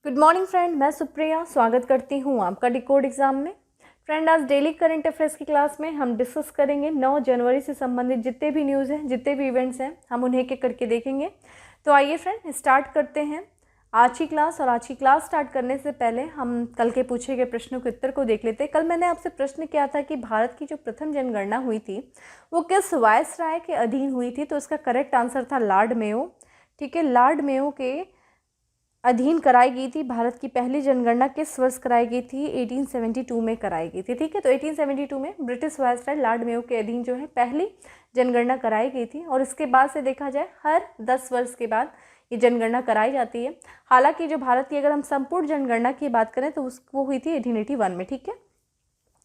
Good morning friend, मैं सुप्रिया स्वागत करती हूँ आपका डिकोड एग्जाम में। फ्रेंड, आज डेली करंट अफेयर्स की क्लास में हम डिस्कस करेंगे 9 जनवरी से संबंधित जितने भी न्यूज़ हैं, जितने भी इवेंट्स हैं, हम उन्हें एक एक करके देखेंगे। तो आइए फ्रेंड स्टार्ट करते हैं आज की क्लास। और आज की क्लास स्टार्ट करने से पहले हम कल के पूछे गए प्रश्नों के उत्तर को देख लेते हैं। कल मैंने आपसे प्रश्न किया था कि भारत की जो प्रथम जनगणना हुई थी वो किस वायसराय के अधीन हुई थी। तो इसका करेक्ट आंसर था लॉर्ड मेयो। ठीक है, लॉर्ड मेयो के अधीन कराई गई थी। भारत की पहली जनगणना किस वर्ष कराई गई थी? 1872 में कराई गई थी। ठीक है, तो 1872 में ब्रिटिश वायसराय लॉर्ड मेयो के अधीन जो है पहली जनगणना कराई गई थी। और इसके बाद से देखा जाए हर 10 वर्ष के बाद ये जनगणना कराई जाती है। हालांकि जो भारत की अगर हम संपूर्ण जनगणना की बात करें तो वो हुई थी 1881 में। ठीक है,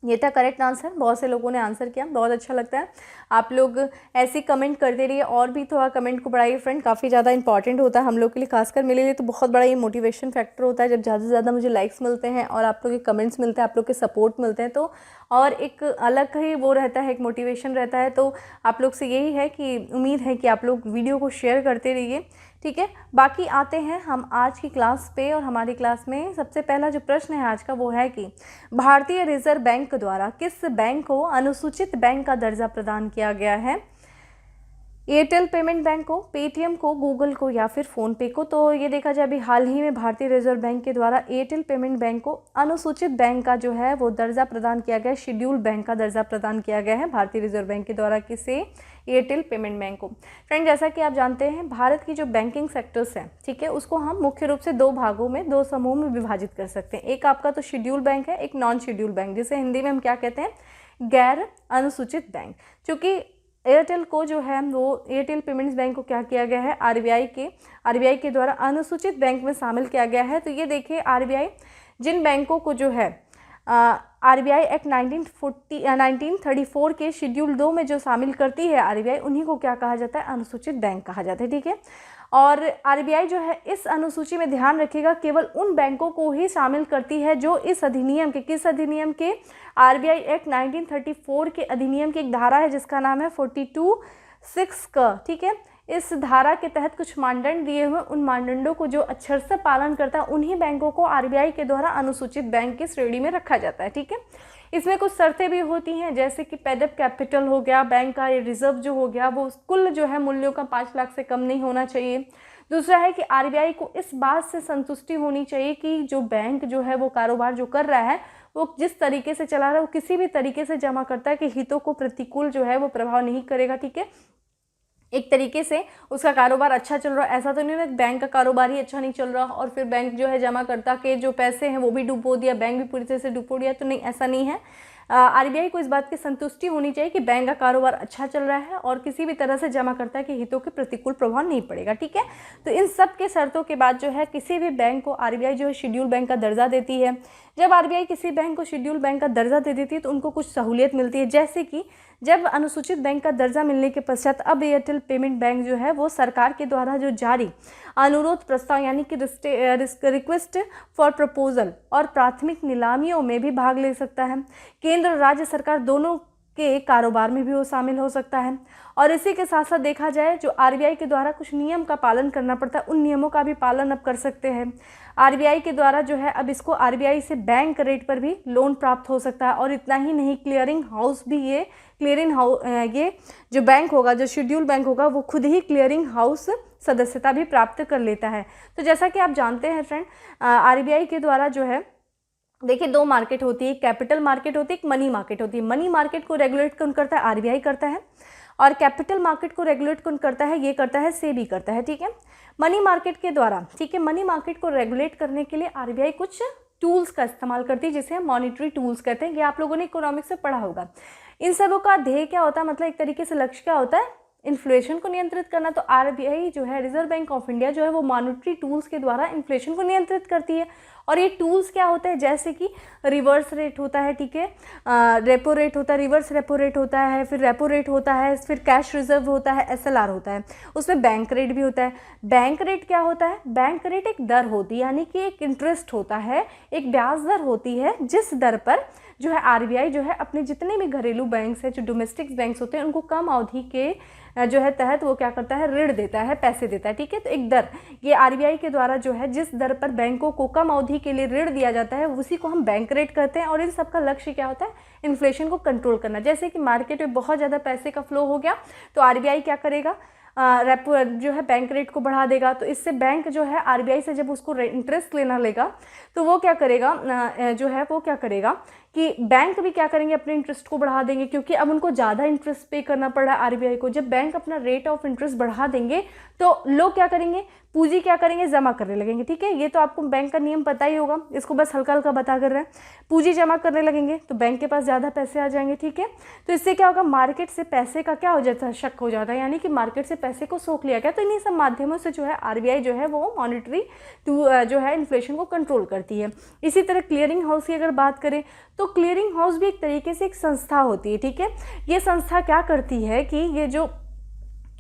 ये था करेक्ट आंसर। बहुत से लोगों ने आंसर किया, बहुत अच्छा लगता है। आप लोग ऐसे कमेंट करते रहिए और भी थोड़ा कमेंट को बढ़ाइए फ्रेंड, काफ़ी ज़्यादा इंपॉर्टेंट होता है हम लोग के लिए, खासकर मेरे लिए तो बहुत बड़ा ये मोटिवेशन फैक्टर होता है जब ज़्यादा से ज़्यादा मुझे लाइक्स मिलते हैं और आप लोग के कमेंट्स मिलते हैं, आप लोग के सपोर्ट मिलते हैं, तो और एक अलग ही वो रहता है, एक मोटिवेशन रहता है। तो आप लोग से यही है कि उम्मीद है कि आप लोग वीडियो को शेयर करते रहिए। ठीक है, बाकी आते हैं हम आज की क्लास पे। और हमारी क्लास में सबसे पहला जो प्रश्न है आज का वो है कि भारतीय रिजर्व बैंक द्वारा किस बैंक को अनुसूचित बैंक का दर्जा प्रदान किया गया है? एयरटेल पेमेंट बैंक को, पेटीएम को, गूगल को या फिर फ़ोनपे को। तो ये देखा जाए अभी हाल ही में भारतीय रिजर्व बैंक के द्वारा एयरटेल पेमेंट बैंक को अनुसूचित बैंक का जो है वो दर्जा प्रदान किया गया है, शेड्यूल्ड बैंक का दर्जा प्रदान किया गया है भारतीय रिजर्व बैंक के द्वारा। किसे? एयरटेल पेमेंट बैंक को। फ्रेंड, जैसा कि आप जानते हैं भारत की जो बैंकिंग सेक्टर्स हैं, ठीक है, उसको हम मुख्य रूप से दो भागों में, दो समूह में विभाजित कर सकते हैं। एक आपका तो शेड्यूल बैंक है, एक नॉन शेड्यूल बैंक, जिसे हिंदी में हम क्या कहते हैं? गैर अनुसूचित बैंक। चूँकि एयरटेल को जो है वो एयरटेल पेमेंट्स बैंक को क्या किया गया है? आरबीआई के द्वारा अनुसूचित बैंक में शामिल किया गया है। तो ये देखिए, आरबीआई जिन बैंकों को जो है आरबीआई एक्ट 1934 के शेड्यूल 2 में जो शामिल करती है आरबीआई, उन्हीं को क्या कहा जाता है? अनुसूचित बैंक कहा जाता है। ठीक है, और आरबीआई जो है इस अनुसूची में ध्यान रखिएगा केवल उन बैंकों को ही शामिल करती है जो इस अधिनियम के, किस अधिनियम के? आरबीआई एक्ट 1934 के अधिनियम की एक धारा है जिसका नाम है 42(6) का। ठीक है, इस धारा के तहत कुछ मानदंड दिए हुए, उन मानदंडों को जो अक्षर से पालन करता है उन्हीं बैंकों को आरबीआई के द्वारा अनुसूचित बैंक की श्रेणी में रखा जाता है। ठीक है, इसमें कुछ शर्तें भी होती हैं, जैसे कि पेडअप कैपिटल हो गया, बैंक का रिजर्व जो हो गया वो कुल जो है मूल्यों का 5 लाख से कम नहीं होना चाहिए। दूसरा है कि आरबीआई को इस बात से संतुष्टि होनी चाहिए कि जो बैंक जो है वो कारोबार जो कर रहा है वो जिस तरीके से चला रहा है वो किसी भी तरीके से जमा करता है कि हितों को प्रतिकूल जो है वो प्रभाव नहीं करेगा। ठीक है, एक तरीके से उसका कारोबार अच्छा चल रहा है, ऐसा तो नहीं है बैंक का कारोबार ही अच्छा नहीं चल रहा और फिर बैंक जो है जमाकर्ता के जो पैसे हैं वो भी डुबो दिया, बैंक भी पूरी तरह से डुबो दिया, तो नहीं, ऐसा नहीं है। आरबीआई को इस बात की संतुष्टि होनी चाहिए कि बैंक का कारोबार अच्छा चल रहा है और किसी भी तरह से जमाकर्ता के हितों के प्रतिकूल प्रभाव नहीं पड़ेगा। ठीक है, तो इन सब के शर्तों के बाद जो है किसी भी बैंक को आरबीआई जो है शेड्यूल बैंक का दर्जा देती है। जब आरबीआई किसी बैंक को शेड्यूल बैंक का दर्जा दे देती है तो उनको कुछ सहूलियत मिलती है, जैसे कि जब अनुसूचित बैंक का दर्जा मिलने के पश्चात अब एयरटेल पेमेंट बैंक जो है वो सरकार के द्वारा जो जारी अनुरोध प्रस्ताव यानी कि रिक्वेस्ट फॉर प्रपोजल और प्राथमिक नीलामियों में भी भाग ले सकता है। केंद्र राज्य सरकार दोनों के कारोबार में भी वो शामिल हो सकता है। और इसी के साथ साथ देखा जाए जो आरबीआई के द्वारा कुछ नियम का पालन करना पड़ता है, उन नियमों का भी पालन अब कर सकते हैं। आरबीआई के द्वारा जो है अब इसको आरबीआई से बैंक रेट पर भी लोन प्राप्त हो सकता है। और इतना ही नहीं, क्लियरिंग हाउस भी ये जो बैंक होगा, जो शेड्यूल बैंक होगा, वो खुद ही क्लियरिंग हाउस सदस्यता भी प्राप्त कर लेता है। तो जैसा कि आप जानते हैं फ्रेंड, आरबीआई के द्वारा जो है देखिए दो मार्केट होती है, कैपिटल मार्केट होती है, एक मनी मार्केट होती है। मनी मार्केट को रेगुलेट कौन करता है? आरबीआई करता है। और कैपिटल मार्केट को रेगुलेट कौन करता है? ये करता है सेबी करता है। ठीक है, मनी मार्केट के द्वारा, ठीक है, मनी मार्केट को रेगुलेट करने के लिए आरबीआई कुछ टूल्स का इस्तेमाल करती है जिसे हम मॉनिटरी टूल्स कहते हैं। ये आप लोगों ने इकोनॉमिक्स से पढ़ा होगा। इन सबों का ध्येय क्या होता है, मतलब एक तरीके से लक्ष्य क्या होता है? इन्फ्लेशन को नियंत्रित करना। तो आरबीआई जो है, रिजर्व बैंक ऑफ इंडिया जो है वो मॉनिटरी टूल्स के द्वारा इन्फ्लेशन को नियंत्रित करती है। और ये टूल्स क्या होते हैं? जैसे कि रिवर्स रेट होता है, ठीक है, रेपो रेट होता है, रिवर्स रेपो रेट होता है, फिर रेपो रेट होता है, फिर कैश रिजर्व होता है, एसएलआर होता है, उसमें बैंक रेट भी होता है। बैंक रेट क्या होता है? बैंक रेट एक दर होती है, यानी कि एक इंटरेस्ट होता है, एक ब्याज दर होती है जिस दर पर जो है आरबीआई जो है अपने जितने भी घरेलू बैंक्स हैं, जो डोमेस्टिक बैंक्स होते हैं, उनको कम अवधि के जो है तहत वो क्या करता है, ऋण देता है, पैसे देता है, ठीक है। तो एक दर, ये आरबीआई के द्वारा जो है जिस दर पर बैंकों को कम अवधि के लिए ऋण दिया जाता है उसी को हम बैंक रेट कहते हैं। और इन सब का लक्ष्य क्या होता है, इन्फ्लेशन को कंट्रोल करना। जैसे कि मार्केट में बहुत ज़्यादा पैसे का फ्लो हो गया तो आरबीआई क्या करेगा, रेपो जो है बैंक रेट को बढ़ा देगा। तो इससे बैंक जो है आरबीआई से जब उसको इंटरेस्ट लेना लेगा तो वो क्या करेगा, जो है वो क्या करेगा कि बैंक भी क्या करेंगे, अपने इंटरेस्ट को बढ़ा देंगे, क्योंकि अब उनको ज़्यादा इंटरेस्ट पे करना पड़ रहा है आरबीआई को। जब बैंक अपना रेट ऑफ इंटरेस्ट बढ़ा देंगे तो लोग क्या करेंगे, पूंजी क्या करेंगे, जमा करने लगेंगे, ठीक है। ये तो आपको बैंक का नियम पता ही होगा, इसको बस हल्का हल्का बता कर रहे हैं। पूंजी जमा करने लगेंगे तो बैंक के पास ज़्यादा पैसे आ जाएंगे, ठीक है। तो इससे क्या होगा, मार्केट से पैसे का क्या हो जाता है, शक हो जाता है, यानी कि मार्केट से पैसे को सोख लिया गया। तो इन्हीं सब माध्यमों से जो है आरबीआई जो है वो मॉनिटरी जो है इन्फ्लेशन को कंट्रोल करती है। इसी तरह क्लियरिंग हाउस की अगर बात करें तो क्लियरिंग हाउस भी एक तरीके से एक संस्था होती है, ठीक है। ये संस्था क्या करती है कि ये जो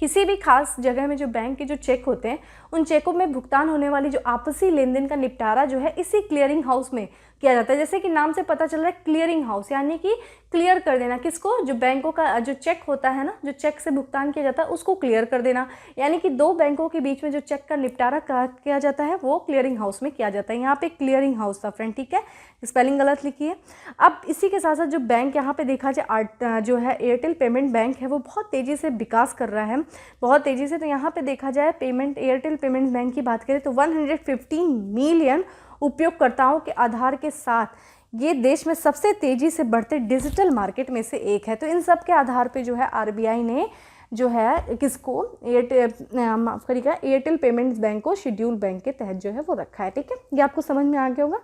किसी भी खास जगह में जो बैंक के जो चेक होते हैं उन चेकों में भुगतान होने वाली जो आपसी लेन देन का निपटारा जो है इसी क्लियरिंग हाउस में किया जाता है। जैसे कि नाम से पता चल रहा है क्लियरिंग हाउस, यानी कि क्लियर कर देना, किसको, जो बैंकों का जो चेक होता है ना, जो चेक से भुगतान किया जाता है उसको क्लियर कर देना। यानी कि दो बैंकों के बीच में जो चेक का निपटारा किया जाता है वो क्लियरिंग हाउस में किया जाता है। यहाँ पे क्लियरिंग हाउस था फ्रेंड, ठीक है, स्पेलिंग गलत लिखी है। अब इसी के साथ साथ जो बैंक यहाँ पे देखा जाए जो है एयरटेल पेमेंट बैंक है वो बहुत तेज़ी से विकास कर रहा है, बहुत तेज़ी से। तो यहाँ पे देखा जाए एयरटेल पेमेंट बैंक की बात करें तो 115 मिलियन उपयोगकर्ताओं के आधार के साथ ये देश में सबसे तेज़ी से बढ़ते डिजिटल मार्केट में से एक है। तो इन सब के आधार पे जो है आरबीआई ने जो है किसको, माफ़ करिएगा, एयरटेल पेमेंट्स बैंक को शेड्यूल बैंक के तहत जो है वो रखा है, ठीक है। ये आपको समझ में आ गया होगा।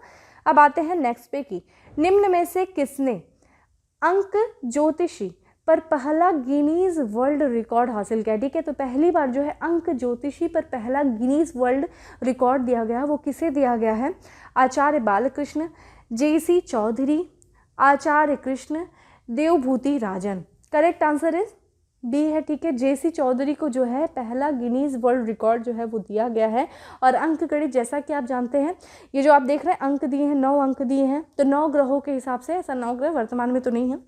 अब आते हैं नेक्स्ट पे की, निम्न में से किसने अंक ज्योतिषी पर पहला गिनीज वर्ल्ड रिकॉर्ड हासिल किया, ठीक है। तो पहली बार जो है अंक ज्योतिषी पर पहला गिनीज वर्ल्ड रिकॉर्ड दिया गया है, वो किसे दिया गया है, आचार्य बालकृष्ण, जेसी चौधरी, आचार्य कृष्ण, देवभूति राजन। करेक्ट आंसर इज बी है, ठीक है। जेसी चौधरी को जो है पहला गिनीज वर्ल्ड रिकॉर्ड जो है वो दिया गया है। और अंक गणित जैसा कि आप जानते हैं, ये जो आप देख रहे हैं अंक दिए हैं, 9 अंक दिए हैं, तो 9 ग्रहों के हिसाब से, ऐसा 9 ग्रह वर्तमान में तो नहीं है,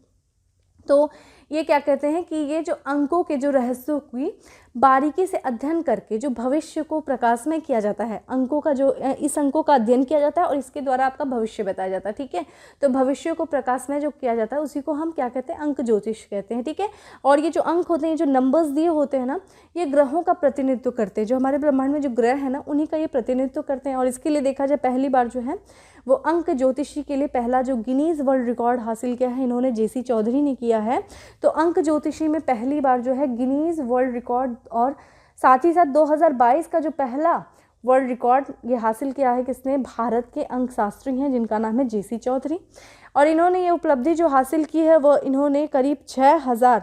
तो ये क्या कहते हैं कि ये जो अंकों के जो रहस्यों की बारीकी से अध्ययन करके जो भविष्य को प्रकाश में किया जाता है, अंकों का जो इस अंकों का अध्ययन किया जाता है और इसके द्वारा आपका भविष्य बताया जाता है, ठीक है। तो भविष्य को प्रकाश में जो किया जाता है उसी को हम क्या कहते हैं, अंक ज्योतिष कहते हैं, ठीक है। और ये जो अंक होते हैं, जो नंबर्स दिए होते हैं ना, ये ग्रहों का प्रतिनिधित्व करते हैं। जो हमारे ब्रह्मांड में जो ग्रह है ना उन्हीं का ये प्रतिनिधित्व करते हैं। और इसके लिए देखा जाए पहली बार जो है वो अंक ज्योतिषी के लिए पहला जो गिनीज वर्ल्ड रिकॉर्ड हासिल किया है इन्होंने जेसी चौधरी ने किया है। तो अंक ज्योतिषी में पहली बार जो है गिनीज वर्ल्ड रिकॉर्ड, और साथ ही साथ 2022 का जो पहला वर्ल्ड रिकॉर्ड ये हासिल किया है किसने, भारत के अंक शास्त्री हैं जिनका नाम है जेसी चौधरी। और इन्होंने ये उपलब्धि जो हासिल की है वो इन्होंने करीब 6000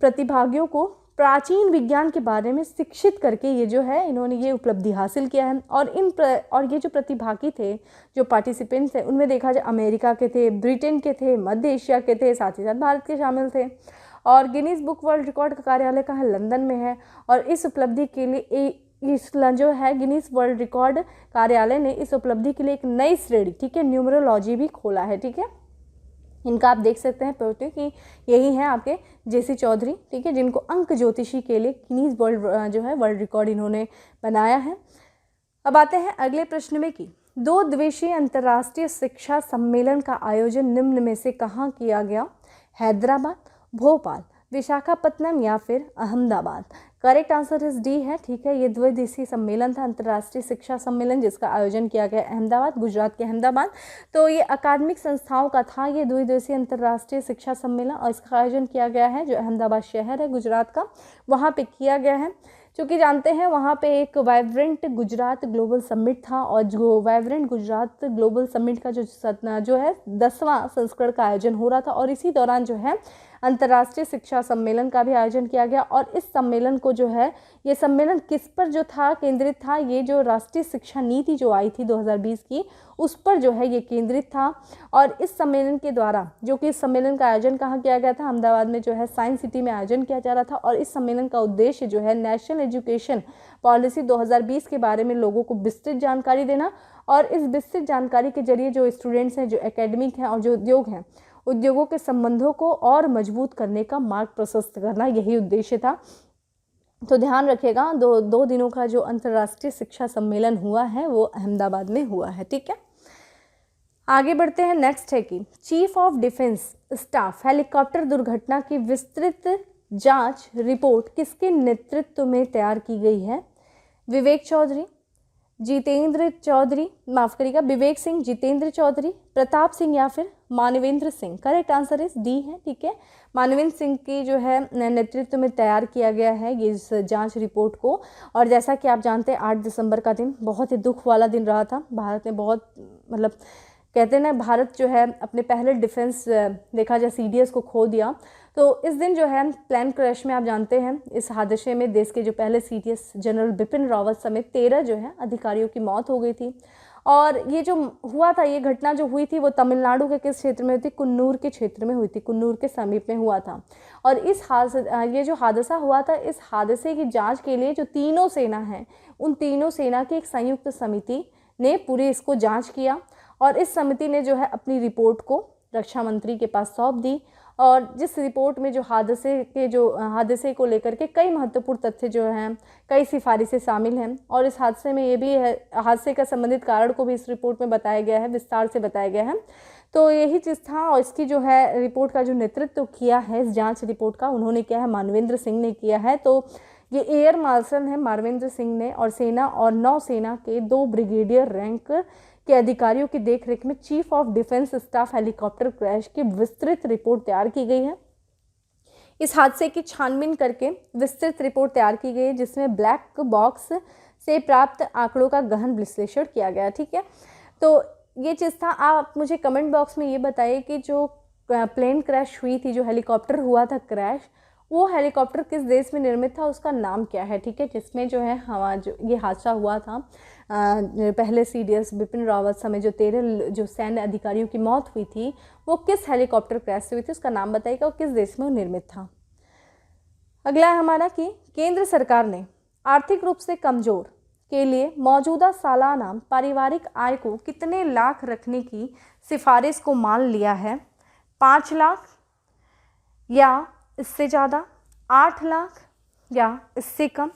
प्रतिभागियों को प्राचीन विज्ञान के बारे में शिक्षित करके ये जो है इन्होंने ये उपलब्धि हासिल किया है। और ये जो प्रतिभागी थे, जो पार्टिसिपेंट्स थे, उनमें देखा जाए अमेरिका के थे, ब्रिटेन के थे, मध्य एशिया के थे, साथ ही साथ भारत के शामिल थे। और गिनीज बुक वर्ल्ड रिकॉर्ड का कार्यालय कहाँ है, लंदन में है। और इस उपलब्धि के लिए इस जो है गिनीज वर्ल्ड रिकॉर्ड कार्यालय ने इस उपलब्धि के लिए एक नई श्रेणी, ठीक है, न्यूमरोलॉजी भी खोला है, ठीक है। इनका आप देख सकते हैं कि यही हैं आपके जेसी चौधरी, ठीक है, जिनको अंक ज्योतिषी के लिए गिनीज वर्ल्ड जो है वर्ल्ड रिकॉर्ड इन्होंने बनाया है। अब आते हैं अगले प्रश्न में कि 2 दिवसीय अंतर्राष्ट्रीय शिक्षा सम्मेलन का आयोजन निम्न में से कहाँ किया गया, हैदराबाद, भोपाल, विशाखापत्तनम या फिर Ahmedabad. Correct answer is D है, ठीक है। ये द्विदिवसीय सम्मेलन था, अंतर्राष्ट्रीय शिक्षा सम्मेलन, जिसका आयोजन किया गया अहमदाबाद, गुजरात के अहमदाबाद। तो ये अकादमिक संस्थाओं का था ये द्विदिवसीय अंतर्राष्ट्रीय शिक्षा सम्मेलन, और इसका आयोजन किया गया है जो अहमदाबाद शहर है गुजरात का, वहाँ पे किया गया है। चूँकि जानते हैं वहाँ पे एक वाइब्रेंट गुजरात ग्लोबल समिट था, और जो वाइब्रेंट गुजरात ग्लोबल समिट का जो है 10वां संस्करण का आयोजन हो रहा था, और इसी दौरान जो है अंतर्राष्ट्रीय शिक्षा सम्मेलन का भी आयोजन किया गया। और इस सम्मेलन को जो है, ये सम्मेलन किस पर जो था केंद्रित था, ये जो राष्ट्रीय शिक्षा नीति जो आई थी 2020 की, उस पर जो है ये केंद्रित था। और इस सम्मेलन के द्वारा, जो कि इस सम्मेलन का आयोजन कहाँ किया गया था, अहमदाबाद में जो है साइंस सिटी में आयोजन किया जा रहा था। और इस सम्मेलन का उद्देश्य जो है नेशनल एजुकेशन पॉलिसी 2020 के बारे में लोगों को विस्तृत जानकारी देना, और इस विस्तृत जानकारी के जरिए जो स्टूडेंट्स हैं, जो एकेडमिक हैं और जो उद्योग हैं, उद्योगों के संबंधों को और मजबूत करने का मार्ग प्रशस्त करना, यही उद्देश्य था। तो ध्यान रखिएगा, दो दिनों का जो अंतर्राष्ट्रीय शिक्षा सम्मेलन हुआ है वो अहमदाबाद में हुआ है। ठीक है, आगे बढ़ते हैं। नेक्स्ट है कि chief of defence staff helicopter दुर्घटना की विस्तृत जांच रिपोर्ट किसके नेतृत्व में तैयार की गई है? विवेक चौधरी, जितेंद्र चौधरी, माफ करिएगा, विवेक सिंह, जितेंद्र चौधरी, प्रताप सिंह या फिर मानवेंद्र सिंह। करेक्ट आंसर इस डी है। ठीक है, मानवेंद्र सिंह की जो है नेतृत्व में तैयार किया गया है ये इस जांच रिपोर्ट को। और जैसा कि आप जानते हैं 8 दिसंबर का दिन बहुत ही दुख वाला दिन रहा था। भारत ने बहुत मतलब कहते हैं ना, भारत जो है अपने पहले डिफेंस देखा जाए CDS को खो दिया। तो इस दिन जो है प्लेन क्रैश में आप जानते हैं इस हादसे में देश के जो पहले CDS जनरल बिपिन रावत समेत 13 जो है अधिकारियों की मौत हो गई थी। और ये जो हुआ था, ये घटना जो हुई थी वो तमिलनाडु के किस क्षेत्र में हुई थी? कुन्नूर के क्षेत्र में हुई थी, कुन्नूर के समीप में हुआ था। और ये जो हादसा हुआ था, इस हादसे की जांच के लिए जो तीनों सेना हैं, उन तीनों सेना की एक संयुक्त समिति ने पूरी इसको जांच किया। और इस समिति ने जो है अपनी रिपोर्ट को रक्षा मंत्री के पास सौंप दी। और जिस रिपोर्ट में जो हादसे को लेकर के कई महत्वपूर्ण तथ्य जो हैं, कई सिफारिशें शामिल हैं। और इस हादसे में ये भी है, हादसे का संबंधित कारण को भी इस रिपोर्ट में बताया गया है, विस्तार से बताया गया है। तो यही चीज़ था। और इसकी जो है रिपोर्ट का जो नेतृत्व किया है इस जांच रिपोर्ट का, उन्होंने किया है, मानवेंद्र सिंह ने किया है। तो ये एयर मार्शल है मानवेंद्र सिंह ने, और सेना और नौसेना के 2 ब्रिगेडियर रैंक के अधिकारियों की देखरेख में chief of defence staff helicopter crash की विस्तृत रिपोर्ट तैयार की गई है। इस हादसे की छानबीन करके विस्तृत रिपोर्ट तैयार की गई है, जिसमें ब्लैक बॉक्स से प्राप्त आंकड़ों का गहन विश्लेषण किया गया। ठीक है, तो ये चीज़ था। आप मुझे कमेंट बॉक्स में ये बताइए कि जो प्लेन क्रैश हुई थी, जो हेलीकॉप्टर हुआ था क्रैश, वो हेलीकॉप्टर किस देश में निर्मित था, उसका नाम क्या है? ठीक है, जिसमें जो है जो ये हादसा हुआ था, पहले CDS बिपिन रावत समेत जो 13 जो सैन्य अधिकारियों की मौत हुई थी, वो किस हेलीकॉप्टर क्रैश से हुई थी, उसका नाम बताइएगा, और किस देश में वो निर्मित था। अगला है हमारा कि केंद्र सरकार ने आर्थिक रूप से कमजोर के लिए मौजूदा सालाना पारिवारिक आय को कितने लाख रखने की सिफारिश को मान लिया है? 5 लाख या इससे ज़्यादा, 8 लाख या इससे कम,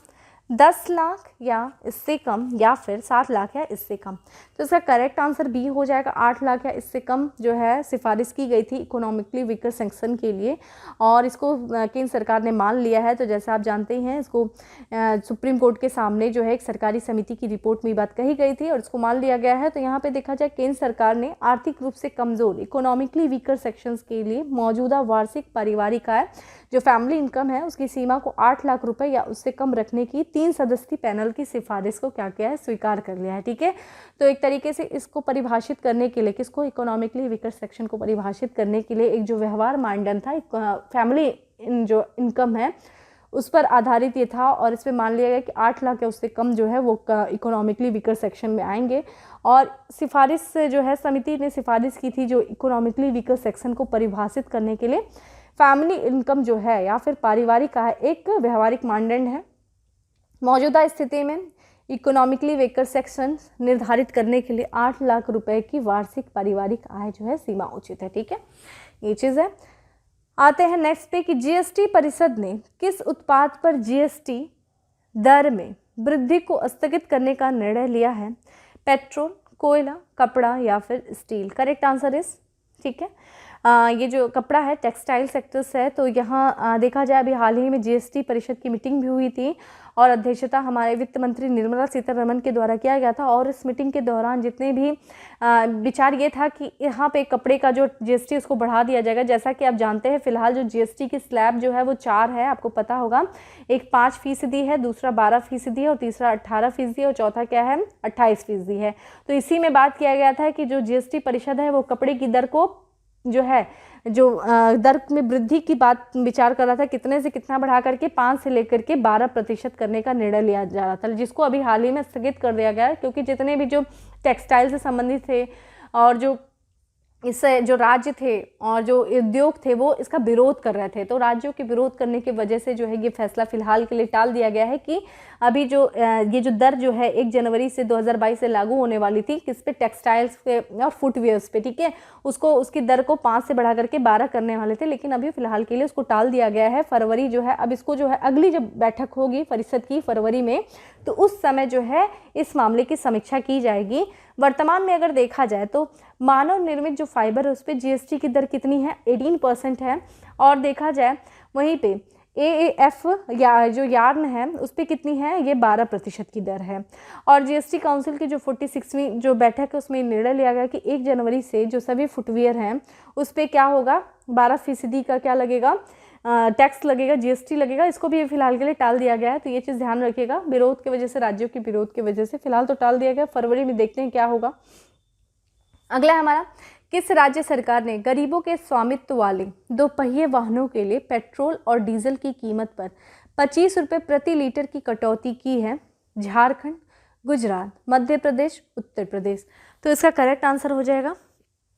10 लाख या इससे कम, या फिर 7 लाख या इससे कम। तो इसका करेक्ट आंसर बी हो जाएगा। 8 लाख या इससे कम जो है सिफारिश की गई थी इकोनॉमिकली वीकर सेक्शन के लिए, और इसको केंद्र सरकार ने मान लिया है। तो जैसा आप जानते ही हैं, इसको सुप्रीम कोर्ट के सामने जो है एक सरकारी समिति की रिपोर्ट में बात कही गई थी और इसको मान लिया गया है। तो यहाँ पे देखा जाए केंद्र सरकार ने आर्थिक रूप से कमज़ोर इकोनॉमिकली वीकर सेक्शंस के लिए मौजूदा वार्षिक पारिवारिक आय जो फैमिली इनकम है उसकी सीमा को 8 लाख रुपए या उससे कम रखने की 3 सदस्यीय पैनल की सिफारिश को क्या किया है? स्वीकार कर लिया है। ठीक है, तो एक तरीके से इसको परिभाषित करने के लिए, किसको? इकोनॉमिकली वीकर सेक्शन को परिभाषित करने के लिए एक जो व्यवहार मानदंड था फैमिली जो इनकम है उस पर आधारित ये था, और इस पर मान लिया गया कि 8 लाख या उससे कम जो है वो इकोनॉमिकली वीकर सेक्शन में आएंगे। और सिफारिश से जो है समिति ने सिफारिश की थी जो इकोनॉमिकली वीकर सेक्शन को परिभाषित करने के लिए फैमिली इनकम जो है या फिर पारिवारिक आय एक व्यवहारिक मानदंड है। मौजूदा स्थिति में इकोनॉमिकली वीकर सेक्शन निर्धारित करने के लिए 8 लाख रुपए की वार्षिक पारिवारिक आय जो है सीमा उचित है। ठीक है, ये चीज़ है। आते हैं नेक्स्ट पे कि जीएसटी परिषद ने किस उत्पाद पर जीएसटी दर में वृद्धि को स्थगित करने का निर्णय लिया है? पेट्रोल, कोयला, कपड़ा या फिर स्टील। करेक्ट आंसर इज, ठीक है, ये जो कपड़ा है टेक्सटाइल सेक्टर्स है। तो यहाँ देखा जाए अभी हाल ही में जीएसटी परिषद की मीटिंग भी हुई थी और अध्यक्षता हमारे वित्त मंत्री निर्मला सीतारमण के द्वारा किया गया था। और इस मीटिंग के दौरान जितने भी विचार ये था कि यहाँ पे कपड़े का जो जीएसटी उसको बढ़ा दिया जाएगा। जैसा कि आप जानते हैं फिलहाल जो जीएसटी की स्लैब जो है वो 4 है, आपको पता होगा। एक 5% है, दूसरा 12% है और तीसरा 18% और चौथा क्या है 28% है। तो इसी में बात किया गया था कि जो जीएसटी परिषद है वो कपड़े की दर को जो है दर में वृद्धि की बात विचार कर रहा था, कितने से कितना बढ़ा करके 5 से लेकर के 12% करने का निर्णय लिया जा रहा था, जिसको अभी हाल ही में स्थगित कर दिया गया है। क्योंकि जितने भी जो टेक्सटाइल से संबंधित थे और जो इस जो राज्य थे और जो उद्योग थे वो इसका विरोध कर रहे थे। तो राज्यों के विरोध करने की वजह से जो है ये फैसला फिलहाल के लिए टाल दिया गया है कि अभी जो ये जो दर जो है 1 जनवरी से 2022 से लागू होने वाली थी किस पे, टेक्सटाइल्स पे और फुटवेयर्स पे, ठीक है, उसको उसकी दर को 5 से बढ़ा करके 12 करने वाले थे, लेकिन अभी फिलहाल के लिए उसको टाल दिया गया है। फरवरी जो है अब इसको जो है अगली जब बैठक होगी परिषद की फरवरी में, तो उस समय जो है इस मामले की समीक्षा की जाएगी। वर्तमान में अगर देखा जाए तो मानव निर्मित जो फाइबर है उस पर जीएसटी की दर कितनी है, 18% है। और देखा जाए वहीं पे AAF या जो यार्न है उस पर कितनी है, ये 12% की दर है। और जीएसटी काउंसिल की जो 46वीं जो बैठक है उसमें निर्णय लिया गया कि 1 जनवरी से जो सभी फुटवियर हैं उस पर क्या होगा, 12% का क्या लगेगा, टैक्स लगेगा, जीएसटी लगेगा। इसको भी फिलहाल के लिए टाल दिया गया है। तो ये चीज़ ध्यान रखिएगा, विरोध की वजह से, राज्यों के विरोध की वजह से फिलहाल तो टाल दिया गया। फरवरी में देखते हैं क्या होगा। अगला है हमारा, किस राज्य सरकार ने गरीबों के स्वामित्व वाले 2 पहिए वाहनों के लिए पेट्रोल और डीजल की कीमत पर 25 रुपये प्रति लीटर की कटौती की है? झारखंड, गुजरात, मध्य प्रदेश, उत्तर प्रदेश। तो इसका करेक्ट आंसर हो जाएगा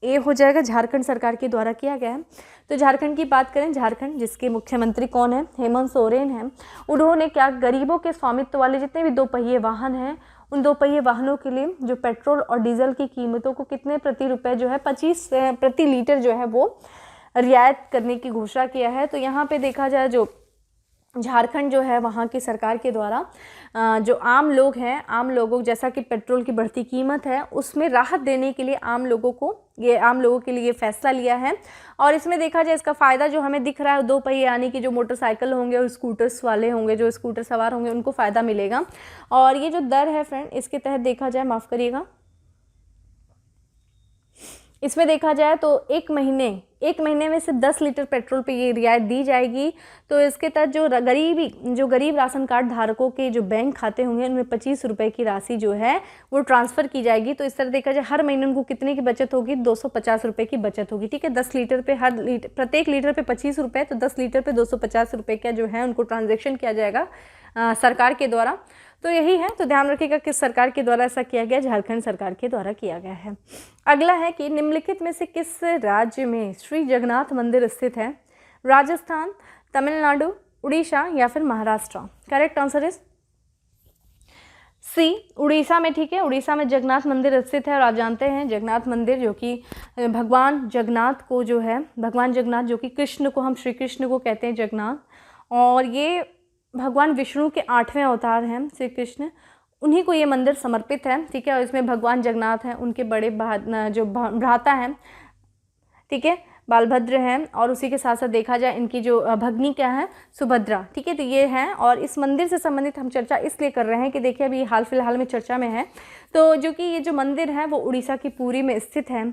ए हो जाएगा, झारखंड सरकार के द्वारा किया गया है। तो झारखंड की बात करें, झारखंड जिसके मुख्यमंत्री कौन है, हेमंत सोरेन हैं, उन्होंने क्या गरीबों के स्वामित्व वाले जितने भी 2 पहिए वाहन हैं उन 2 पहिए वाहनों के लिए जो पेट्रोल और डीजल की कीमतों को कितने प्रति रुपये जो है 25 प्रति लीटर जो है वो रियायत करने की घोषणा किया है। तो यहाँ पे देखा जाए जो झारखंड जो है वहाँ की सरकार के द्वारा जो आम लोग हैं, आम लोगों जैसा कि पेट्रोल की बढ़ती कीमत है उसमें राहत देने के लिए आम लोगों के लिए ये फैसला लिया है। और इसमें देखा जाए इसका फ़ायदा जो हमें दिख रहा है 2 पहिए यानी कि जो मोटरसाइकिल होंगे और स्कूटर्स वाले होंगे, जो स्कूटर सवार होंगे उनको फ़ायदा मिलेगा। और ये जो दर है फ्रेंड इसके तहत देखा जाए, माफ़ करिएगा, इसमें देखा जाए तो एक महीने में से 10 लीटर पेट्रोल पे ये रियायत दी जाएगी। तो इसके तहत जो गरीब राशन कार्ड धारकों के जो बैंक खाते होंगे उनमें 25 रुपये की राशि जो है वो ट्रांसफ़र की जाएगी। तो इस तरह देखा जाए हर महीने उनको कितने की बचत होगी, 250 रुपये की बचत होगी, ठीक है। 10 लीटर पे प्रत्येक लीटर पे 25 रुपये, तो 10 लीटर पे 250 रुपये का जो है उनको ट्रांजेक्शन किया जाएगा सरकार के द्वारा। तो यही है, तो ध्यान रखिएगा किस सरकार के द्वारा ऐसा किया गया, झारखंड सरकार के द्वारा किया गया है। अगला है कि निम्नलिखित में से किस राज्य में श्री जगन्नाथ मंदिर स्थित है? राजस्थान, तमिलनाडु, उड़ीसा या फिर Maharashtra. Correct answer is C, Odisha में, ठीक है। उड़ीसा में जगन्नाथ मंदिर स्थित है। और आप जानते हैं जगन्नाथ मंदिर जो कि भगवान जगन्नाथ को जो है, भगवान जगन्नाथ जो कि कृष्ण को, हम श्री कृष्ण को कहते हैं जगन्नाथ, और ये भगवान विष्णु के 8वें अवतार हैं श्री कृष्ण, उन्हीं को ये मंदिर समर्पित है, ठीक है। और इसमें भगवान जगन्नाथ हैं, उनके बड़े जो भ्राता हैं, ठीक है, बालभद्र हैं, और उसी के साथ साथ देखा जाए इनकी जो भगनी क्या है, सुभद्रा, ठीक है। तो ये हैं, और इस मंदिर से संबंधित हम चर्चा इसलिए कर रहे हैं कि देखिए अभी हाल फिलहाल में चर्चा में है। तो जो कि ये जो मंदिर है वो उड़ीसा की पुरी में स्थित है।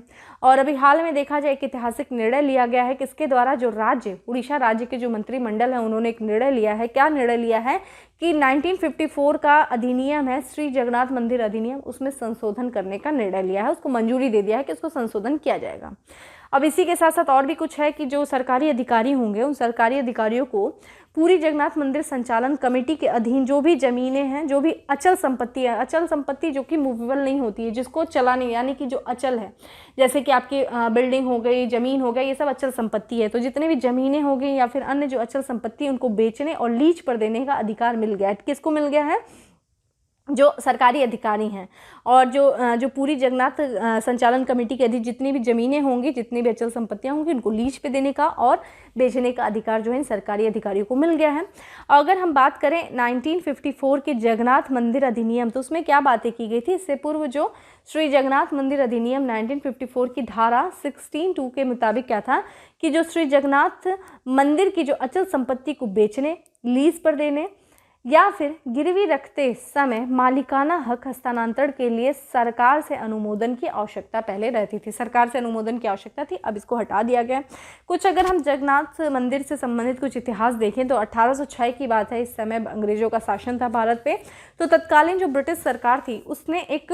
और अभी हाल में देखा जाए एक ऐतिहासिक निर्णय लिया गया है किसके द्वारा, जो उड़ीसा राज्य के जो मंत्रिमंडल है उन्होंने एक निर्णय लिया है। क्या निर्णय लिया है कि 1954 का अधिनियम है श्री जगन्नाथ मंदिर अधिनियम, उसमें संशोधन करने का निर्णय लिया है, उसको मंजूरी दे दिया है कि उसको संशोधन किया जाएगा। अब इसी के साथ साथ और भी कुछ है कि जो सरकारी अधिकारी होंगे उन सरकारी अधिकारियों को पूरी जगन्नाथ मंदिर संचालन कमेटी के अधीन जो भी ज़मीनें हैं, जो भी अचल संपत्ति है, अचल संपत्ति जो कि मूवेबल नहीं होती है, जिसको चलाने यानी कि जो अचल है, जैसे कि आपकी बिल्डिंग हो गई, ज़मीन हो गई, ये सब अचल संपत्ति है। तो जितने भी ज़मीनें हो गई या फिर अन्य जो अचल संपत्ति है उनको बेचने और लीज पर देने का अधिकार मिल गया है। किसको मिल गया है? जो सरकारी अधिकारी हैं। और जो पूरी जगन्नाथ संचालन कमेटी के अधीन जितनी भी ज़मीनें होंगी, जितनी भी अचल संपत्तियां होंगी, उनको लीज पे देने का और बेचने का अधिकार जो है सरकारी अधिकारियों को मिल गया है। अगर हम बात करें 1954 के जगन्नाथ मंदिर अधिनियम, तो उसमें क्या बातें की गई थी? इससे पूर्व जो श्री जगन्नाथ मंदिर अधिनियम 1954 की धारा 16(2) के मुताबिक क्या था कि जो श्री जगन्नाथ मंदिर की जो अचल संपत्ति को बेचने, लीज पर देने या फिर गिरवी रखते समय मालिकाना हक हस्तांतरण के लिए सरकार से अनुमोदन की आवश्यकता पहले रहती थी। सरकार से अनुमोदन की आवश्यकता थी, अब इसको हटा दिया गया। कुछ अगर हम जगन्नाथ मंदिर से संबंधित कुछ इतिहास देखें तो 1806 की बात है, इस समय अंग्रेजों का शासन था भारत पे। तो तत्कालीन जो ब्रिटिश सरकार थी उसने एक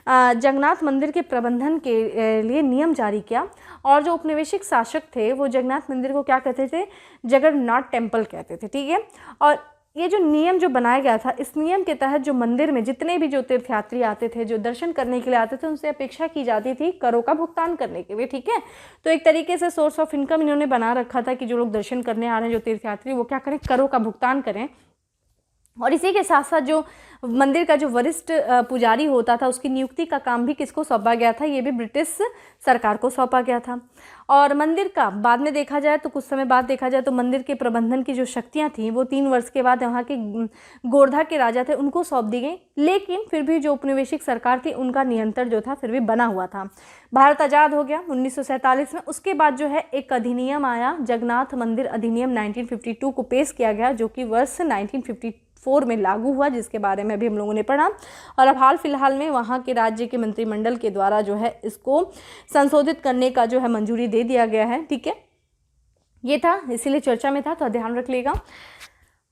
जगन्नाथ मंदिर के प्रबंधन के लिए नियम जारी किया, और जो उपनिवेशिक शासक थे वो जगन्नाथ मंदिर को क्या कहते थे? जगन्नाथ टेम्पल कहते थे, ठीक है। और ये जो नियम जो बनाया गया था, इस नियम के तहत जो मंदिर में जितने भी जो तीर्थयात्री आते थे, जो दर्शन करने के लिए आते थे, उनसे अपेक्षा की जाती थी करों का भुगतान करने के लिए, ठीक है। तो एक तरीके से सोर्स ऑफ इनकम इन्होंने बना रखा था कि जो लोग दर्शन करने आ रहे हैं, जो तीर्थयात्री, वो क्या करें, करों का भुगतान करें। और इसी के साथ साथ जो मंदिर का जो वरिष्ठ पुजारी होता था, उसकी नियुक्ति का काम भी किसको सौंपा गया था, ये भी ब्रिटिश सरकार को सौंपा गया था। और मंदिर का बाद में देखा जाए तो, कुछ समय बाद देखा जाए तो, मंदिर के प्रबंधन की जो शक्तियां थीं वो 3 वर्ष के बाद वहाँ के गोरधा के राजा थे उनको सौंप दी गई। लेकिन फिर भी जो औपनिवेशिक सरकार थी उनका नियंत्रण जो था फिर भी बना हुआ था। भारत आज़ाद हो गया 1947 में। उसके बाद जो है एक अधिनियम आया, जगन्नाथ मंदिर अधिनियम 1952 को पेश किया गया, जो कि वर्ष 1954 में लागू हुआ, जिसके बारे में अभी हम लोगों ने पढ़ा। और अब हाल फिलहाल में वहाँ के राज्य के मंत्रिमंडल के द्वारा जो है इसको संशोधित करने का जो है मंजूरी दे दिया गया है, ठीक है। ये था, इसीलिए चर्चा में था, तो ध्यान रख लेगा।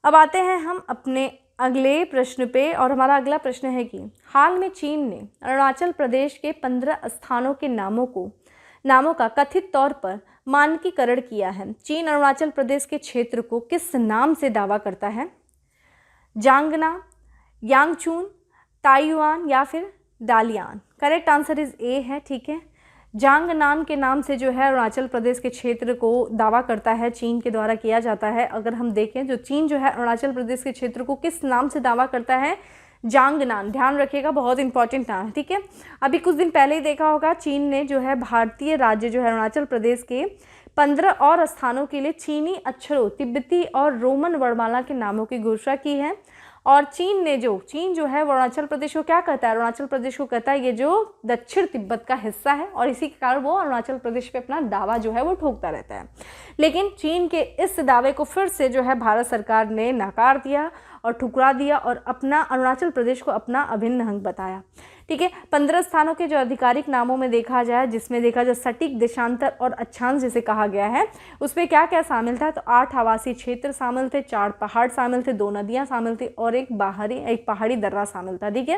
अब आते हैं हम अपने अगले प्रश्न पे, और हमारा अगला प्रश्न है कि हाल में चीन ने अरुणाचल प्रदेश के 15 स्थानों के नामों का कथित तौर पर मानकीकरण किया है। चीन अरुणाचल प्रदेश के क्षेत्र को किस नाम से दावा करता है? जांगना, यांगचून, ताइवान या फिर Dalian? Correct answer is a है, ठीक है। जांगनान के नाम से जो है अरुणाचल प्रदेश के क्षेत्र को दावा करता है, चीन के द्वारा किया जाता है। अगर हम देखें, जो चीन जो है अरुणाचल प्रदेश के क्षेत्र को किस नाम से दावा करता है? जांगनान। ध्यान रखिएगा, बहुत इंपॉर्टेंट नाम है, ठीक है। अभी कुछ दिन पहले ही देखा होगा, चीन ने जो है भारतीय राज्य जो है अरुणाचल प्रदेश के 15 और स्थानों के लिए चीनी अक्षरों, तिब्बती और रोमन वर्णमाला के नामों की घोषणा की है। और चीन जो है अरुणाचल प्रदेश को क्या कहता है? अरुणाचल प्रदेश को कहता है ये जो दक्षिण तिब्बत का हिस्सा है, और इसी के कारण वो अरुणाचल प्रदेश पे अपना दावा जो है वो ठोकता रहता है। लेकिन चीन के इस दावे को फिर से जो है भारत सरकार ने नकार दिया और ठुकरा दिया, और अपना अरुणाचल प्रदेश को अपना अभिन्न अंग बताया, ठीक है। 15 स्थानों के जो आधिकारिक नामों में देखा जाए, जिसमें देखा जाए सटीक देशांतर और अक्षांश जिसे कहा गया है, उसमें क्या क्या शामिल था? तो 8 आवासीय क्षेत्र शामिल थे, 4 पहाड़ शामिल थे, 2 नदियां शामिल थी और एक पहाड़ी दर्रा शामिल था, ठीक है।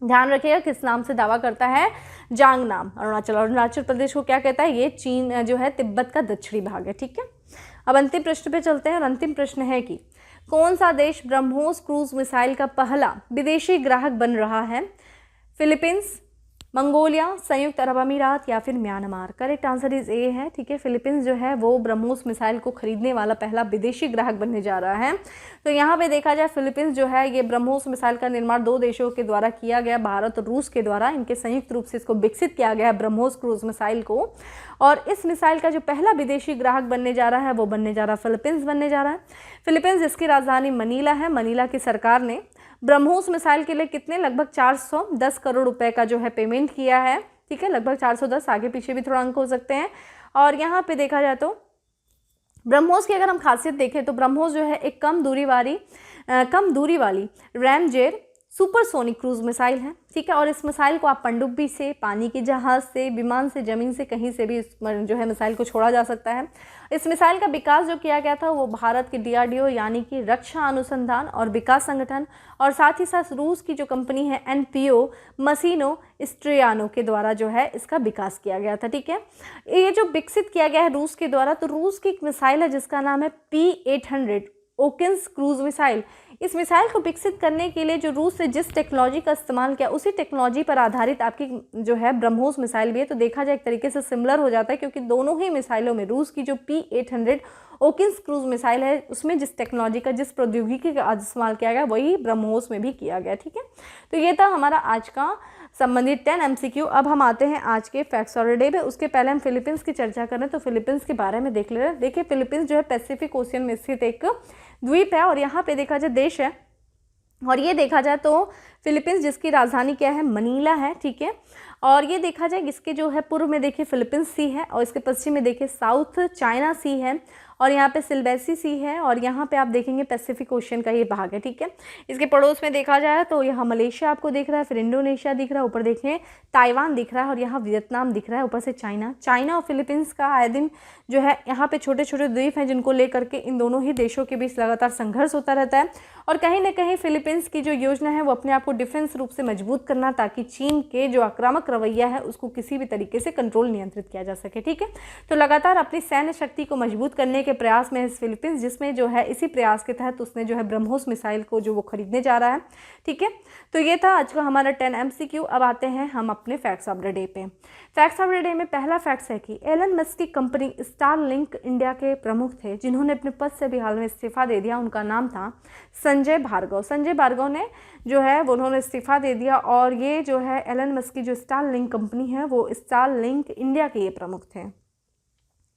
ध्यान रखिएगा, किस नाम से दावा करता है? जांग नाम। अरुणाचल प्रदेश को क्या कहता है? ये चीन जो है तिब्बत का दक्षिणी भाग है, ठीक है। अब अंतिम प्रश्न पे चलते हैं, और अंतिम प्रश्न है कि कौन सा देश ब्रह्मोस क्रूज मिसाइल का पहला विदेशी ग्राहक बन रहा है? फिलीपींस, मंगोलिया, संयुक्त अरब अमीरात या फिर Myanmar? Correct answer is a है, ठीक है। फिलीपींस जो है वो ब्रह्मोस मिसाइल को खरीदने वाला पहला विदेशी ग्राहक बनने जा रहा है। तो यहाँ पे देखा जाए, फिलीपींस जो है ये ब्रह्मोस मिसाइल का निर्माण 2 देशों के द्वारा किया गया, भारत और रूस के द्वारा। इनके संयुक्त रूप से इसको विकसित किया गया है, ब्रह्मोस क्रूज मिसाइल को। और इस मिसाइल का जो पहला विदेशी ग्राहक बनने जा रहा है वो बनने जा रहा है फिलीपींस बनने जा रहा है। फिलीपींस जिसकी राजधानी मनीला है, मनीला की सरकार ने ब्रह्मोस मिसाइल के लिए कितने, लगभग 410 करोड़ रुपए का जो है पेमेंट किया है, ठीक है। लगभग 410, आगे पीछे भी थोड़ा अंक हो सकते हैं। और यहाँ पे देखा जाए तो ब्रह्मोस की अगर हम खासियत देखें तो ब्रह्मोस जो है एक कम दूरी वाली रैमजेट सुपरसोनिक क्रूज मिसाइल है, ठीक है। और इस मिसाइल को आप पनडुब्बी से, पानी के जहाज से, विमान से, जमीन से, कहीं से भी जो है मिसाइल को छोड़ा जा सकता है। इस मिसाइल का विकास जो किया गया था वो भारत के DRDO यानी कि रक्षा अनुसंधान और विकास संगठन, और साथ ही साथ रूस की जो कंपनी है NPO मशीनो स्ट्रियानो के द्वारा जो है इसका विकास किया गया था, ठीक है। ये जो विकसित किया गया है रूस के द्वारा, तो रूस की एक मिसाइल है जिसका नाम है P-800 ओकिन्स क्रूज मिसाइल। इस मिसाइल को विकसित करने के लिए जो रूस ने जिस टेक्नोलॉजी का इस्तेमाल किया, उसी टेक्नोलॉजी पर आधारित आपकी जो है ब्रह्मोस मिसाइल भी है। तो देखा जाए एक तरीके से सिमिलर हो जाता है, क्योंकि दोनों ही मिसाइलों में रूस की जो P-800 ओकिन्स क्रूज मिसाइल है उसमें जिस टेक्नोलॉजी का, जिस प्रौद्योगिकी का इस्तेमाल किया गया, वही ब्रह्मोस में भी किया गया, ठीक है। तो ये था हमारा आज का संबंधित 10 MCQ। अब हम आते हैं आज के फैक्ट्स और डे पे। उसके पहले हम फिलीपींस की चर्चा करें तो फिलीपींस के बारे में देख ले रहे हैं। देखिए, फिलीपींस जो है पैसिफिक ओशियन में स्थित एक द्वीप है, और यहाँ पे देखा जाए देश है, और ये देखा जाए तो फिलीपींस जिसकी राजधानी क्या है? मनीला है, ठीक है। और ये देखा जाए इसके जो है पूर्व में देखिए फिलीपींस सी है, और इसके पश्चिम में देखिए साउथ चाइना सी है, और यहाँ पे सिल्वेसी सी है, और यहाँ पे आप देखेंगे पैसिफिक ओशियन का ये भाग है, ठीक है। इसके पड़ोस में देखा जाए तो यहाँ मलेशिया आपको दिख रहा है, फिर इंडोनेशिया दिख रहा है, ऊपर देखें ताइवान दिख रहा है, और यहाँ वियतनाम दिख रहा है, ऊपर से चाइना और फिलीपींस का आए दिन जो है यहाँ पे छोटे छोटे द्वीप हैं जिनको लेकर के इन दोनों ही देशों के बीच लगातार संघर्ष होता रहता है। और कहीं ना कहीं फिलीपींस की जो योजना है वो अपने आप को डिफेंस रूप से मजबूत करना, ताकि चीन के जो आक्रामक रवैया है उसको किसी भी तरीके से कंट्रोल नियंत्रित किया जा सके। ठीक है, तो लगातार अपनी सैन्य शक्ति को मजबूत करने के प्रयास में है फिलीपींस, जिसमें जो है इसी प्रयास के तहत उसने जो है ब्रह्मोस मिसाइल को जो वो खरीदने जा रहा है। ठीक है, तो ये था आज का हमारा 10 MCQ। अब आते हैं हम अपने फैक्ट्स ऑफ द डे पे। फैक्ट्स ऑफ द डे में पहला फैक्ट्स है कि एलन मस्क की कंपनी स्टारलिंक इंडिया के प्रमुख थे जिन्होंने अपने पद से भी हाल में इस्तीफा दे दिया। उनका नाम था संजय भार्गव। संजय भार्गव ने जो है उन्होंने इस्तीफा दे दिया, और ये जो है एलन मस्क की जो स्टारलिंक कंपनी है वो स्टारलिंक इंडिया के ये प्रमुख थे।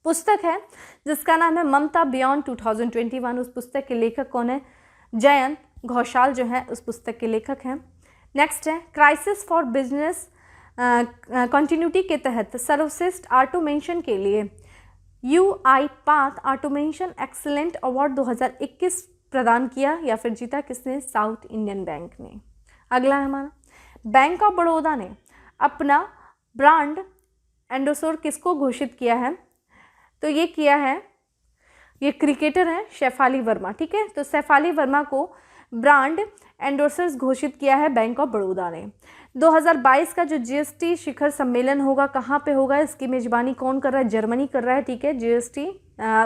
पुस्तक है जिसका नाम है ममता बियॉन्ड 2021। उस पुस्तक के लेखक कौन है? जयंत घोषाल जो है उस पुस्तक के लेखक हैं। नेक्स्ट है क्राइसिस फॉर बिजनेस कंटिन्यूटी के तहत सर्वश्रेष्ठ ऑटोमेशन के लिए UiPath ऑटोमेशन एक्सीलेंट अवार्ड 2021 प्रदान किया या फिर जीता किसने? साउथ इंडियन बैंक ने। अगला है हमारा बैंक ऑफ बड़ौदा ने अपना ब्रांड एंडोसर किसको घोषित किया है? तो ये किया है, ये क्रिकेटर हैं शेफाली वर्मा। ठीक है, तो शेफाली वर्मा को ब्रांड एंडोसर्स घोषित किया है बैंक ऑफ बड़ौदा ने। 2022 का जो GST शिखर सम्मेलन होगा कहाँ पे होगा? इसकी मेजबानी कौन कर रहा है? जर्मनी कर रहा है। ठीक है, GST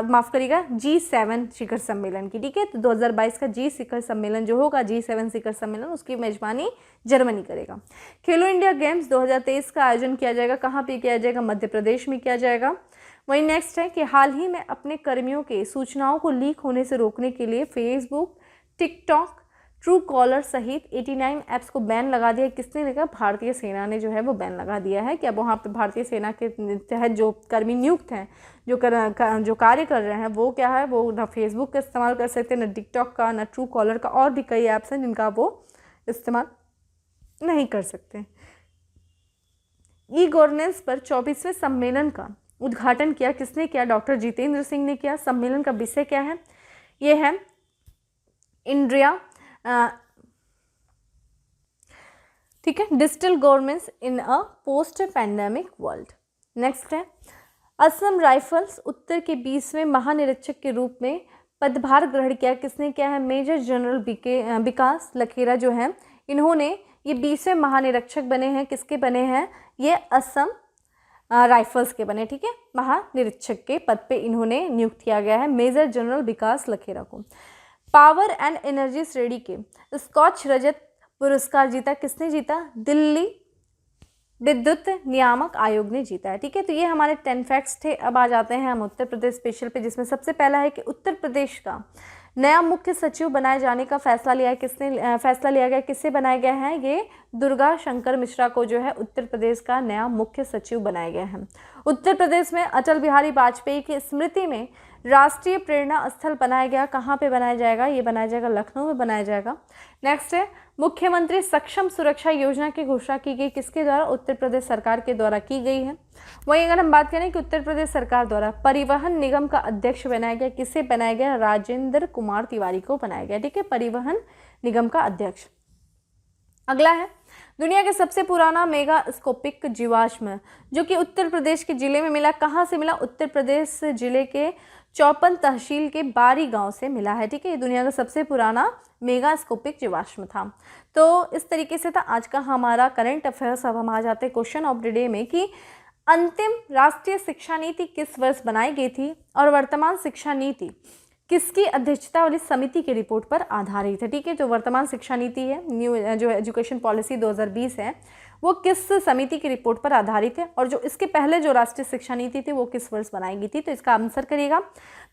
माफ़ करिएगा G7 शिखर सम्मेलन की। ठीक है, तो 2022 का G शिखर सम्मेलन जो होगा, G7 शिखर सम्मेलन, उसकी मेजबानी जर्मनी करेगा। खेलो इंडिया गेम्स 2023 का आयोजन किया जाएगा। कहाँ पे किया जाएगा? मध्य प्रदेश में किया जाएगा। वहीं नेक्स्ट है कि हाल ही में अपने कर्मियों के सूचनाओं को लीक होने से रोकने के लिए फेसबुक, टिकटॉक, ट्रू कॉलर सहित 89 ऐप्स को बैन लगा दिया। किसने लगा? भारतीय सेना ने जो है वो बैन लगा दिया है कि अब वहाँ पे भारतीय सेना के तहत जो कर्मी नियुक्त हैं, जो कार्य कर रहे हैं, वो क्या है, वो ना फेसबुक का इस्तेमाल कर सकते, ना टिकटॉक का, ना ट्रू कॉलर का, और भी कई ऐप्स हैं जिनका वो इस्तेमाल नहीं कर सकते। ई गवर्नेंस पर 24वें सम्मेलन का उद्घाटन किया। किसने किया? डॉक्टर जितेंद्र सिंह ने किया। सम्मेलन का विषय क्या है? ये है इंडिया, ठीक है, डिजिटल गवर्नेंस इन अ पोस्ट पैंडेमिक वर्ल्ड। नेक्स्ट है असम राइफल्स उत्तर के 20वें महानिरीक्षक के रूप में पदभार ग्रहण किया। किसने किया है? मेजर जनरल विकास लखेरा जो है, इन्होंने ये 20वें महानिरीक्षक बने हैं। किसके बने हैं? ये असम राइफल्स के बने। ठीक है, महानिरीक्षक के पद पे इन्होंने नियुक्त किया गया है मेजर जनरल विकास लखेरा को। पावर एंड एनर्जी श्रेणी के स्कॉच रजत पुरस्कार जीता। किसने जीता? दिल्ली विद्युत नियामक आयोग ने जीता है। ठीक है, तो ये हमारे 10 फैक्ट्स थे। अब आ जाते हैं हम उत्तर प्रदेश स्पेशल पे, जिसमें सबसे पहला है कि उत्तर प्रदेश का नया मुख्य सचिव बनाए जाने का फैसला लिया है। फैसला लिया गया? किससे बनाया गया है? ये दुर्गा शंकर मिश्रा को जो है उत्तर प्रदेश का नया मुख्य सचिव बनाया गया है। उत्तर प्रदेश में अटल बिहारी वाजपेयी की स्मृति में राष्ट्रीय प्रेरणा स्थल बनाया गया। कहाँ पे बनाया जाएगा? ये बनाया जाएगा लखनऊ में बनाया जाएगा। नेक्स्ट है मुख्यमंत्री सक्षम सुरक्षा योजना की घोषणा की गई। किसके द्वारा? उत्तर प्रदेश सरकार के द्वारा की गई है। वहीं अगर हम बात करें कि उत्तर प्रदेश सरकार द्वारा परिवहन निगम का अध्यक्ष बनाया गया। किसे बनाया गया? राजेंद्र कुमार तिवारी को बनाया गया। ठीक है, परिवहन निगम का अध्यक्ष। अगला है दुनिया के सबसे पुराना मेगास्कोपिक जीवाश्म जो कि उत्तर प्रदेश के जिले में मिला। कहाँ से मिला? उत्तर प्रदेश जिले के चौपन तहसील के बारी गांव से मिला है। ठीक है, ये दुनिया का सबसे पुराना मेगास्कोपिक जीवाश्म था। तो इस तरीके से था आज का हमारा करंट अफेयर्स। अब हम आ जाते हैं क्वेश्चन ऑफ द डे में कि अंतिम राष्ट्रीय शिक्षा नीति किस वर्ष बनाई गई थी और वर्तमान शिक्षा नीति किसकी अध्यक्षता वाली समिति की रिपोर्ट पर आधारित है। ठीक है, जो वर्तमान शिक्षा नीति है, न्यू जो एजुकेशन पॉलिसी 2020 है, वो किस समिति की रिपोर्ट पर आधारित है, और जो इसके पहले जो राष्ट्रीय शिक्षा नीति थी वो किस वर्ष बनाई गई थी। तो इसका आंसर करिएगा।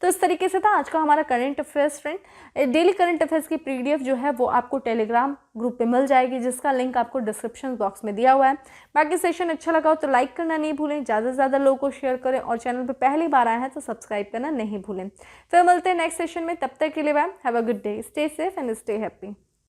तो इस तरीके से था आज का हमारा current affairs friend. Daily current affairs की PDF जो है वो आपको टेलीग्राम ग्रुप पे मिल जाएगी, जिसका लिंक आपको डिस्क्रिप्शन बॉक्स में दिया हुआ है। बाकी सेशन अच्छा लगा हो तो लाइक करना नहीं भूलें, ज़्यादा से ज़्यादा लोगों को शेयर करें, और चैनल पर पहली बार आए हैं तो सब्सक्राइब करना नहीं भूलें। फिर मिलते हैं नेक्स्ट सेशन में, तब तक के लिए bye, have a good day, stay safe and stay happy.